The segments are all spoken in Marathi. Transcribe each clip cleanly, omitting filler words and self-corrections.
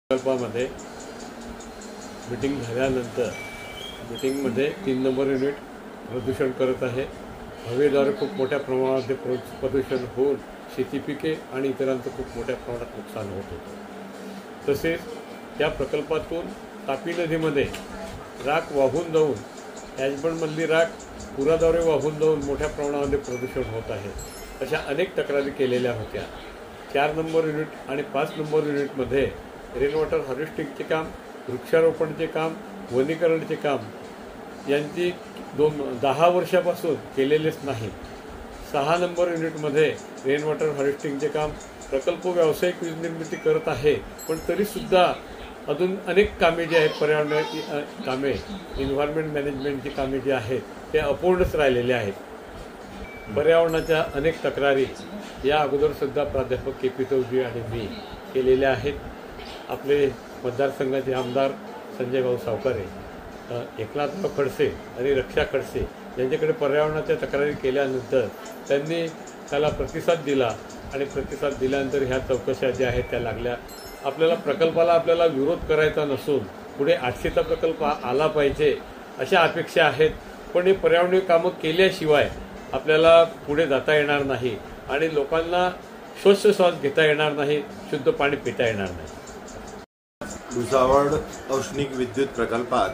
प्रकल्पामध्ये मीटिंग झाल्यानंतर मीटिंगमध्ये 3 नंबर युनिट प्रदूषण करत आहे। हवेद्वारे खूप मोठ्या प्रमाणात प्रदूषण होऊन शेती पिके आणि इतरांचं खूप मोठ्या प्रमाणात नुकसान होत होतं। तसेच त्या प्रकल्पातून तापी नदीमध्ये राख वाहून जाऊन ॲजबंडमधली राख पुराद्वारे वाहून जाऊन मोठ्या प्रमाणामध्ये प्रदूषण होत आहे। अशा अनेक तक्रारी केलेल्या होत्या। 4 नंबर युनिट आणि 5 नंबर युनिटमध्ये रेन वॉटर हार्वेस्टिंगचे काम, वृक्षारोपणचे काम, वनीकरणचे काम यांची 10 वर्षापासून केलेलेच नाही। 6 नंबर युनिटमध्ये रेन वॉटर हार्वेस्टिंगचे काम प्रकल्प व्यावसायिक वीज निर्मिती करत आहे, पण तरीसुद्धा अजून अनेक कामे जी आहेत, पर्यावरणाची कामे, एन्व्हायरमेंट मॅनेजमेंटची कामे जी आहेत ते अपूर्णच राहिलेले आहेत। पर्यावरणाच्या अनेक तक्रारी या अगोदरसुद्धा प्राध्यापक के पी चौधरी आणि मी केलेल्या आहेत। आपले मतदारसंघाचे आमदार संजय भाऊ सावकारे, एकनाथराव खडसे आणि रक्षा खडसे यांच्याकडे पर्यावरणाच्या तक्रारी केल्यानंतर त्यांनी त्याला प्रतिसाद दिला आणि प्रतिसाद दिल्यानंतर ह्या चौकशा ज्या आहेत त्या लागल्या। प्रकल्पाला विरोध करायचा नसून पुढे 800चा प्रकल्प आला पाहिजे अशा अपेक्षा आहेत, पण हे पर्यावरणीय कामं केल्याशिवाय आपल्याला पुढे जाता येणार नाही आणि लोकांना स्वच्छ श्वास घेता येणार नाही, शुद्ध पाणी पिता येणार नाही। भुसावळ औष्णिक विद्युत प्रकल्पात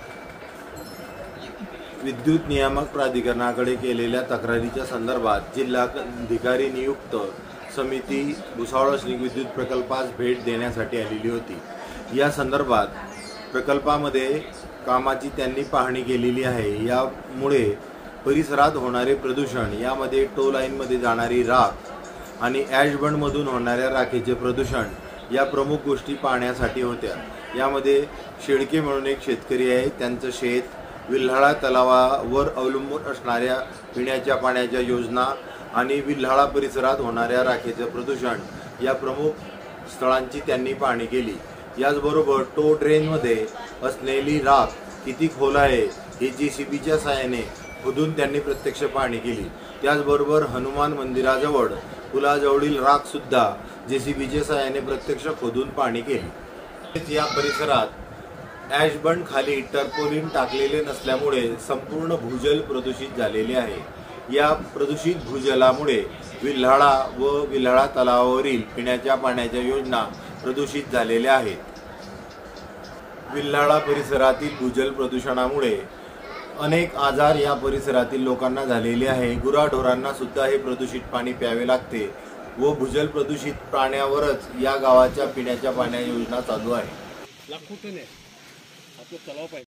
विद्युत नियामक प्राधिकरणाकडे केलेल्या तक्रारीच्या संदर्भात जिल्हाधिकारी नियुक्त समिती भुसावळ औष्णिक विद्युत प्रकल्पास भेट देण्यासाठी आलेली होती। या संदर्भात प्रकल्पामध्ये कामाची त्यांनी पाहणी केलेली आहे। यामुळे परिसरात होणारे प्रदूषण, यामध्ये टो लाईनमध्ये जाणारी राख आणि ॲशबंडमधून होणाऱ्या राखेचे प्रदूषण या प्रमुख गोष्टी पाहण्यासाठी होत्या। यामध्ये शेळके म्हणून एक शेतकरी आहे, त्यांचं शेत विल्हाळा तलावावर अवलंबून असणाऱ्या पिण्याच्या पाण्याच्या योजना आणि विल्हाळा परिसरात होणाऱ्या राखेचं प्रदूषण या प्रमुख स्थळांची त्यांनी पाहणी केली। याचबरोबर टो ड्रेनमध्ये असलेली राख किती खोल आहे हे JCBच्या सहाय्याने खोदून त्यांनी प्रत्यक्ष पाहणी केली। त्याचबरोबर हनुमान मंदिराजवळ पुलाजवळील राख सुद्धा JCBच्या सहाय्याने प्रत्यक्ष खोदून पाहणी केली। या परिसरात ॲशबंड खाली टर्पोलिन टाकलेले नसल्यामुळे संपूर्ण भूजल प्रदूषित झालेले आहे। या प्रदूषित भूजलामुळे विल्हाळा व विल्हाळा तलावावरील पिण्याच्या पाण्याच्या योजना प्रदूषित झालेल्या आहेत। विल्हाळा परिसरातील भूजल प्रदूषणामुळे अनेक आजार या परिसरातील लोकांना झालेले आहे। गुराढोरांना सुद्धा हे प्रदूषित पाणी प्यावे लागते व भूजल प्रदूषित पाण्यावरच या गावाच्या पिण्याच्या पाण्या योजना चालू आहे।